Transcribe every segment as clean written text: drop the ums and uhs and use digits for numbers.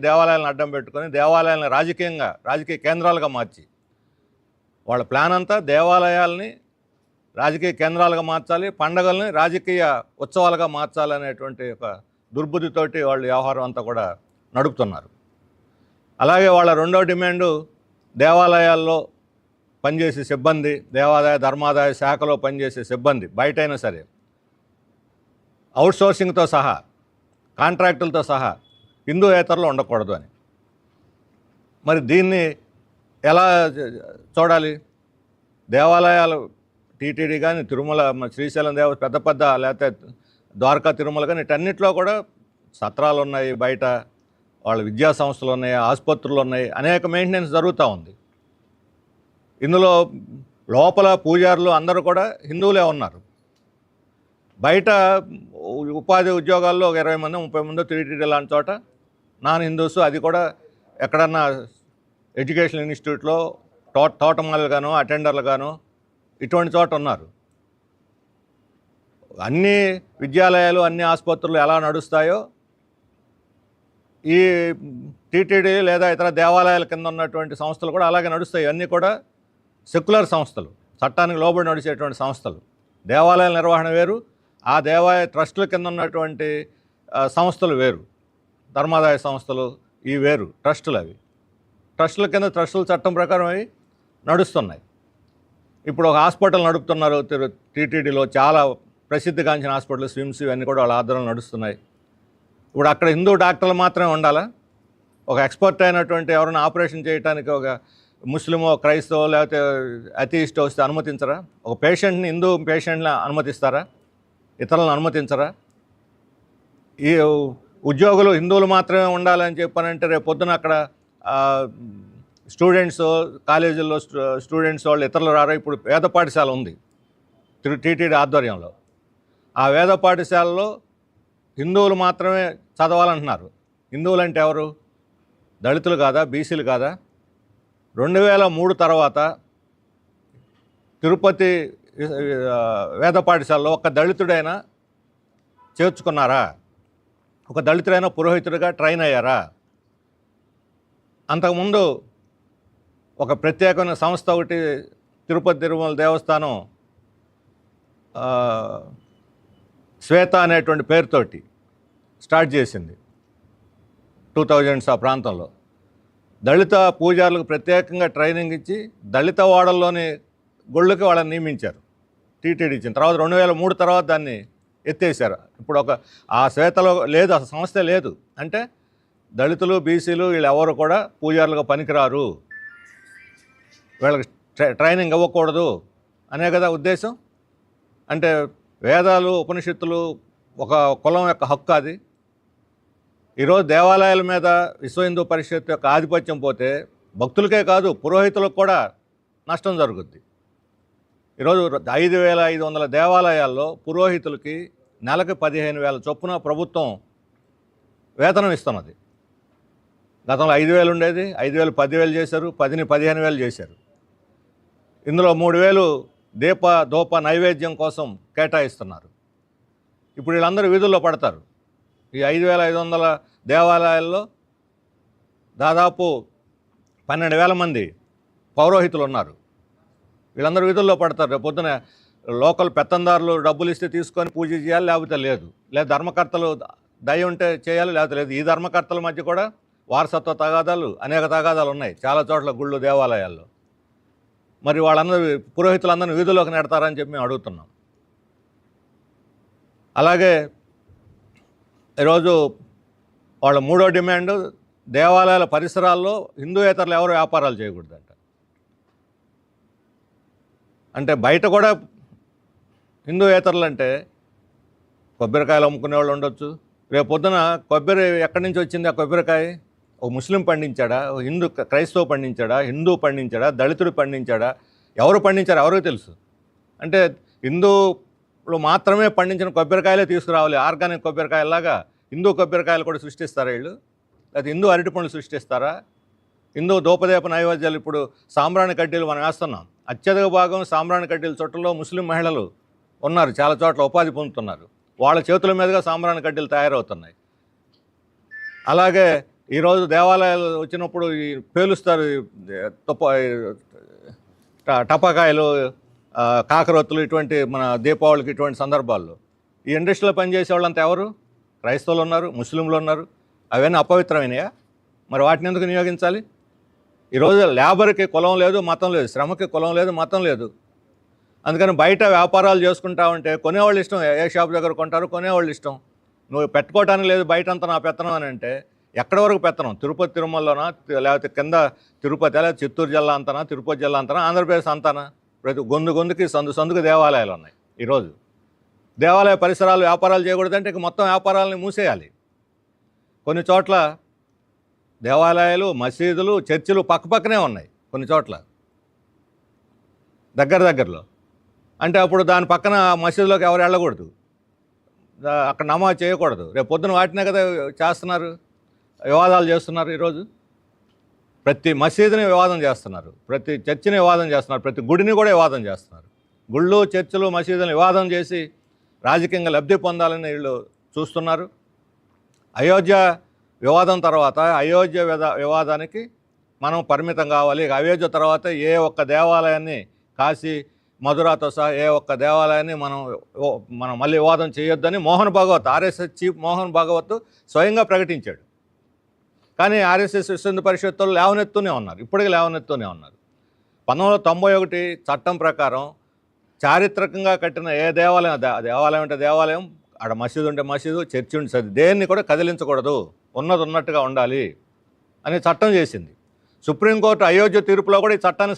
దేవాలయాలను అడ్డం పెట్టుకొని దేవాలయాలను రాజకీయ కేంద్రాలుగా మార్చి వాళ్ళ ప్లాన్ అంతా దేవాలయాల్ని రాజకీయ కేంద్రాలుగా మార్చాలి, పండగల్ని రాజకీయ ఉత్సవాలుగా మార్చాలనేటువంటి ఒక దుర్బుద్ధితోటి వాళ్ళు వ్యవహారం అంతా కూడా నడుపుతున్నారు. అలాగే వాళ్ళ రెండో డిమాండు దేవాలయాల్లో పనిచేసే సిబ్బంది, దేవాదాయ ధర్మాదాయ శాఖలో పనిచేసే సిబ్బంది బయటైనా సరే అవుట్సోర్సింగ్తో సహా కాంట్రాక్టులతో సహా హిందూయేతరులు ఉండకూడదు అని. మరి దీన్ని ఎలా చూడాలి? దేవాలయాలు టీటీడీ కానీ తిరుమల శ్రీశైలం పెద్ద లేకపోతే ద్వారకా తిరుమల కానీ వీటన్నిటిలో కూడా సత్రాలు ఉన్నాయి, బయట వాళ్ళ విద్యా సంస్థలు ఉన్నాయి, ఆసుపత్రులు ఉన్నాయి, అనేక మెయింటెనెన్స్ జరుగుతూ ఉంది. ఇందులో లోపల పూజారులు అందరూ కూడా హిందువులే ఉన్నారు. బయట ఉపాధి ఉద్యోగాల్లో ఒక 20 మంది 30 మంది టీటీడీ లాంటి చోట నాన్ హిందూస్, అది కూడా ఎక్కడన్నా ఎడ్యుకేషన్ ఇన్స్టిట్యూట్లో తోటమాలు గాను అటెండర్లు గాను ఇటువంటి చోట ఉన్నారు. అన్ని విద్యాలయాలు అన్ని ఆసుపత్రులు ఎలా నడుస్తాయో ఈ టీటీడీ లేదా ఇతర దేవాలయాల కింద ఉన్నటువంటి సంస్థలు కూడా అలాగే నడుస్తాయి. అన్నీ కూడా సెక్యులర్ సంస్థలు, చట్టానికి లోబడి నడిచేటువంటి సంస్థలు. దేవాలయాల నిర్వహణ వేరు, ఆ దేవాలయ ట్రస్టుల కింద ఉన్నటువంటి సంస్థలు వేరు, ధర్మాదాయ సంస్థలు ఇవి వేరు, ట్రస్టులు. అవి ట్రస్టుల కింద ట్రస్టుల చట్టం ప్రకారం అవి నడుస్తున్నాయి. ఇప్పుడు ఒక హాస్పిటల్ నడుపుతున్నారు టీటీడీలో, చాలా ప్రసిద్ధిగాంచిన హాస్పిటల్, స్విమ్స్ ఇవన్నీ కూడా వాళ్ళ ఆధ్వర్యంలో నడుస్తున్నాయి. ఇప్పుడు అక్కడ హిందూ డాక్టర్లు మాత్రమే ఉండాలా? ఒక ఎక్స్పర్ట్ అయినటువంటి ఎవరైనా ఆపరేషన్ చేయడానికి ఒక ముస్లిమో క్రైస్తవో లేకపోతే అథీయిస్ట్ వస్తే అనుమతించరా? ఒక పేషెంట్ని, హిందూ పేషెంట్ని అనుమతిస్తారా? ఇతరులను అనుమతించరా? ఈ ఉద్యోగులు హిందువులు మాత్రమే ఉండాలని చెప్పానంటే రేపు పొద్దున అక్కడ స్టూడెంట్స్, కాలేజీల్లో స్టూడెంట్స్ వాళ్ళు ఇతరులు రారా? ఇప్పుడు వేద పాఠశాల ఉంది టీటీడీ ఆధ్వర్యంలో. ఆ వేద పాఠశాలలో హిందువులు మాత్రమే చదవాలంటున్నారు. హిందువులు అంటే ఎవరు? దళితులు కాదా? బీసీలు కాదా? 2003 తర్వాత తిరుపతి వేద పాఠశాలలో ఒక దళితుడైనా చేర్చుకున్నారా? ఒక దళితుడైనా పురోహితుడిగా ట్రైన్ అయ్యారా? అంతకుముందు ఒక ప్రత్యేకమైన సంస్థ ఒకటి తిరుపతి తిరుమల దేవస్థానం శ్వేత అనేటువంటి పేరుతోటి స్టార్ట్ చేసింది 2000s ఆ ప్రాంతంలో. దళిత పూజారులకు ప్రత్యేకంగా ట్రైనింగ్ ఇచ్చి దళిత వాడల్లోని గుళ్ళకి వాళ్ళని నియమించారు, టీటీడీ ఇచ్చిన తర్వాత. 2003 తర్వాత దాన్ని ఎత్తేసారు. ఇప్పుడు ఆ శ్వేతలో లేదు, అసలు సంస్థే లేదు. అంటే దళితులు, బీసీలు వీళ్ళు ఎవరు కూడా పూజారులుగా పనికిరారు, వీళ్ళకి ట్రైనింగ్ ఇవ్వకూడదు అనే కదా ఉద్దేశం. అంటే వేదాలు, ఉపనిషత్తులు ఒక కులం యొక్క హక్కు. అది ఈరోజు దేవాలయాల మీద విశ్వ హిందూ పరిషత్ యొక్క ఆధిపత్యం పోతే భక్తులకే కాదు పురోహితులకు కూడా నష్టం జరుగుద్ది. ఈరోజు 5500 దేవాలయాల్లో పురోహితులకి నెలకి 15,000 చొప్పున ప్రభుత్వం వేతనం ఇస్తున్నది. గతంలో 5,000 ఉండేది, 5,000 10,000 చేశారు, 10ని 15,000 చేశారు. ఇందులో 3,000 ధూప నైవేద్యం కోసం కేటాయిస్తున్నారు. ఇప్పుడు వీళ్ళందరూ వీధుల్లో పడతారు. ఈ 5,500 దేవాలయాల్లో దాదాపు 12,000 మంది పౌరోహితులు ఉన్నారు. వీళ్ళందరూ వీధుల్లో పడతారు. రేపు పొద్దున లోకల్ పెత్తందారులు డబ్బులు ఇస్తే తీసుకొని పూజ చేయాలి, లేకపోతే లేదు. లేదా ధర్మకర్తలు దయ ఉంటే చేయాలి, లేకపోతే లేదు. ఈ ధర్మకర్తల మధ్య కూడా వారసత్వ తగాదాలు, అనేక తగాదాలు ఉన్నాయి చాలా చోట్ల గుళ్ళు, దేవాలయాల్లో. మరి వాళ్ళందరూ పురోహితులందరినీ వీధుల్లోకి నెడతారని చెప్పి మేము అడుగుతున్నాం. అలాగే ఈరోజు వాళ్ళ మూడో డిమాండు దేవాలయాల పరిసరాల్లో హిందూయేతరులు ఎవరు వ్యాపారాలు చేయకూడదంట. అంటే బయట కూడా హిందూయేతరులు అంటే కొబ్బరికాయలు అమ్ముకునే వాళ్ళు ఉండొచ్చు. రేపు పొద్దున కొబ్బరి ఎక్కడి నుంచి వచ్చింది? ఆ కొబ్బరికాయ ఒక ముస్లిం పండించాడా, ఒక క్రైస్తవ పండించాడా, హిందూ పండించాడా, దళితుడు పండించాడా, ఎవరు పండించారు ఎవరికి తెలుసు. అంటే హిందూలు మాత్రమే పండించిన కొబ్బరికాయలే తీసుకురావాలి. ఆర్గానిక్ కొబ్బరికాయలాగా హిందూ కొబ్బరికాయలు కూడా సృష్టిస్తారా వీళ్ళు? లేకపోతే హిందూ అరటిపండ్లు సృష్టిస్తారా? హిందూ ధూపదీప నైవేద్యాలు, ఇప్పుడు సాంబ్రాణి కడ్డీలు మనం వేస్తున్నాం. అత్యధిక భాగం సాంబ్రాణి కడ్డీల చుట్టలో ముస్లిం మహిళలు ఉన్నారు, చాలా చోట్ల ఉపాధి పొందుతున్నారు. వాళ్ళ చేతుల మీదుగా సాంబ్రాణి కడ్డీలు తయారవుతున్నాయి. అలాగే ఈరోజు దేవాలయాలు వచ్చినప్పుడు ఈ పేలుస్తారు, ఈ తుప టపాకాయలు, కాకరొత్తులు, ఇటువంటి మన దీపావళికి ఇటువంటి సందర్భాల్లో ఈ ఇండస్ట్రీలో పనిచేసే వాళ్ళంతా ఎవరు? క్రైస్తవులు ఉన్నారు, ముస్లింలు ఉన్నారు. అవన్నీ అపవిత్రమైనయా? మరి వాటిని ఎందుకు నియోగించాలి? ఈరోజు లేబర్కి కులం లేదు, మతం లేదు, శ్రమకి కులం లేదు, మతం లేదు. అందుకని బయట వ్యాపారాలు చేసుకుంటా ఉంటే కొనేవాళ్ళు ఇష్టం, ఏ షాప్ దగ్గర కొంటారు, కొనేవాళ్ళు ఇష్టం. నువ్వు పెట్టుకోవటానికి లేదు, బయట అంతా నా పెత్తనం అని అంటే ఎక్కడి వరకు పెత్తనం? తిరుపతి తిరుమలలోనా, లేకపోతే కింద తిరుపతి, లేదా చిత్తూరు జిల్లా అంతనా, తిరుపతి జిల్లా అంతనా, ఆంధ్రప్రదేశ్ అంతానా? ప్రతి గొంతుకి సందుకి దేవాలయాలు ఉన్నాయి. ఈరోజు దేవాలయ పరిసరాలు వ్యాపారాలు చేయకూడదంటే ఇక మొత్తం వ్యాపారాలని మూసేయాలి. కొన్ని చోట్ల దేవాలయాలు, మసీదులు, చర్చిలు పక్కపక్కనే ఉన్నాయి. కొన్ని చోట్ల దగ్గరలో. అంటే అప్పుడు దాని పక్కన మసీదులోకి ఎవరు వెళ్ళకూడదు, అక్కడ నమాజ్ చేయకూడదు. రేపు పొద్దున వాటినే కదా చేస్తున్నారు, వివాదాలు చేస్తున్నారు. ఈరోజు ప్రతి మసీదుని వివాదం చేస్తున్నారు, ప్రతి చర్చిని వివాదం చేస్తున్నారు, ప్రతి గుడిని కూడా వివాదం చేస్తున్నారు. గుళ్ళు, చర్చిలు, మసీదులను వివాదం చేసి రాజకీయంగా లబ్ధి పొందాలని వీళ్ళు చూస్తున్నారు. అయోధ్య వివాదం తర్వాత అయోధ్య వివాదానికి మనం పరిమితం కావాలి. అయోధ్య తర్వాత ఏ ఒక్క దేవాలయాన్ని, కాశీ, మధురాతో సహా ఏ ఒక్క దేవాలయాన్ని మనం మళ్ళీ వివాదం చేయొద్దని మోహన్ భాగవత్, ఆర్ఎస్ఎస్ చీఫ్ మోహన్ భాగవత్ స్వయంగా ప్రకటించాడు. కానీ ఆర్ఎస్ఎస్ విశ్వ హిందూ పరిషత్తులు లేవనెత్తూనే ఉన్నారు, ఇప్పటికీ లేవనెత్తూనే ఉన్నారు. 1991 చట్టం ప్రకారం చారిత్రకంగా కట్టిన ఏ దేవాలయం అంటే దేవాలయం, ఆడ మసీదు ఉంటే మసీదు, చర్చి ఉంటే సరి, దేన్ని కూడా కదిలించకూడదు, ఉన్నట్టుగా ఉండాలి అని చట్టం చేసింది. సుప్రీంకోర్టు అయోధ్య తీర్పులో కూడా ఈ చట్టాన్ని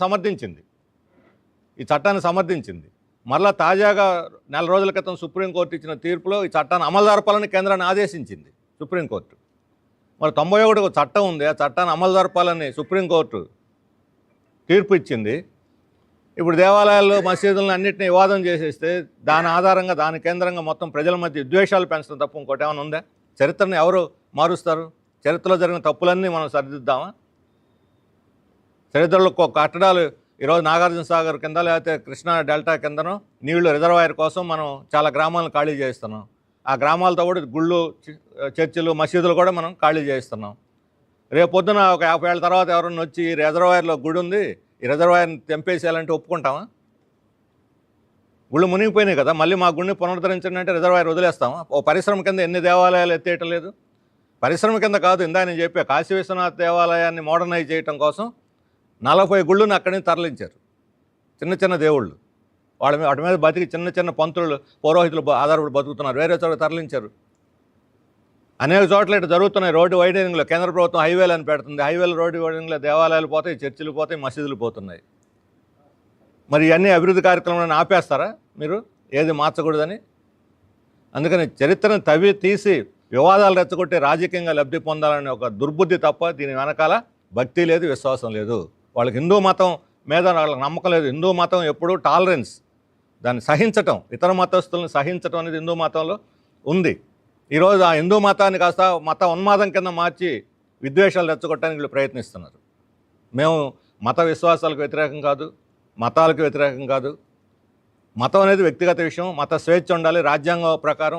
సమర్థించింది. మరలా తాజాగా నెల రోజుల క్రితం సుప్రీంకోర్టు ఇచ్చిన తీర్పులో ఈ చట్టాన్ని అమలు జరపాలని కేంద్రాన్ని ఆదేశించింది సుప్రీంకోర్టు. మరి 91 చట్టం ఉంది, ఆ చట్టాన్ని అమలు జరపాలని సుప్రీంకోర్టు తీర్పు ఇచ్చింది. ఇప్పుడు దేవాలయాల్లో, మసీదులను అన్నింటినీ వివాదం చేసేస్తే దాని ఆధారంగా, దాని కేంద్రంగా మొత్తం ప్రజల మధ్య విద్వేషాలు పెంచడం తప్ప ఇంకోటి ఏమైనా ఉందా? చరిత్రను ఎవరు మారుస్తారు? చరిత్రలో జరిగిన తప్పులన్నీ మనం సరిదిద్దామా? చరిత్రలో కట్టడాలు ఈరోజు నాగార్జున సాగర్ కింద, లేకపోతే కృష్ణా డెల్టా కిందనో నీళ్లు రిజర్వాయర్ కోసం మనం చాలా గ్రామాలను ఖాళీ చేస్తున్నాం. ఆ గ్రామాలతో కూడా గుళ్ళు, చర్చిలు, మసీదులు కూడా మనం ఖాళీ చేస్తున్నాం. రేపు పొద్దున ఒక 50 ఏళ్ళ తర్వాత ఎవరన్నా వచ్చి ఈ రిజర్వాయర్లో గుడి ఉంది, ఈ రిజర్వాయర్ని తెంపేసేయాలంటే ఒప్పుకుంటామా? గుళ్ళు మునిగిపోయినాయి కదా, మళ్ళీ మా గుడిని పునరుద్ధరించండి అంటే రిజర్వాయర్ వదిలేస్తామా? ఓ పరిశ్రమ కింద ఎన్ని దేవాలయాలు ఎత్తేయటం లేదు? పరిశ్రమ కింద కాదు, ఇందా నేను చెప్పా, కాశీ విశ్వనాథ్ దేవాలయాన్ని మోడర్నైజ్ చేయడం కోసం 40 గుళ్ళుని అక్కడి నుంచి తరలించారు. చిన్న దేవుళ్ళు, వాటి మీద బతికి చిన్న పంతులు, పురోహితులు ఆధారపడి బతుకుతున్నారు, వేరే చోట తరలించారు. అనేక చోట్ల ఇటు జరుగుతున్నాయి. రోడ్డు వైడనింగ్లో కేంద్ర ప్రభుత్వం హైవేలు అని పెడుతుంది, హైవేలు, రోడ్డు వైడనింగ్లో దేవాలయాలు పోతాయి, చర్చిలు పోతాయి, మసీదులు పోతున్నాయి. మరి ఇవన్నీ అభివృద్ధి కార్యక్రమాలను ఆపేస్తారా మీరు, ఏది మార్చకూడదని? అందుకని చరిత్రను తీసి వివాదాలు రెచ్చగొట్టి రాజకీయంగా లబ్ధి పొందాలనే ఒక దుర్బుద్ధి తప్ప దీని వెనకాల భక్తి లేదు, విశ్వాసం లేదు. వాళ్ళకి హిందూ మతం మీద వాళ్ళకి నమ్మకం లేదు. హిందూ మతం ఎప్పుడూ టాలరెన్స్, దాన్ని సహించటం, ఇతర మతస్థులను సహించటం అనేది హిందూ మతంలో ఉంది. ఈరోజు ఆ హిందూ మతాన్ని కాస్త మత ఉన్మాదం కింద మార్చి విద్వేషాలు రెచ్చగొట్టడానికి వీళ్ళు ప్రయత్నిస్తున్నారు. మేము మత విశ్వాసాలకు వ్యతిరేకం కాదు, మతాలకు వ్యతిరేకం కాదు. మతం అనేది వ్యక్తిగత విషయం, మత స్వేచ్ఛ ఉండాలి, రాజ్యాంగం ప్రకారం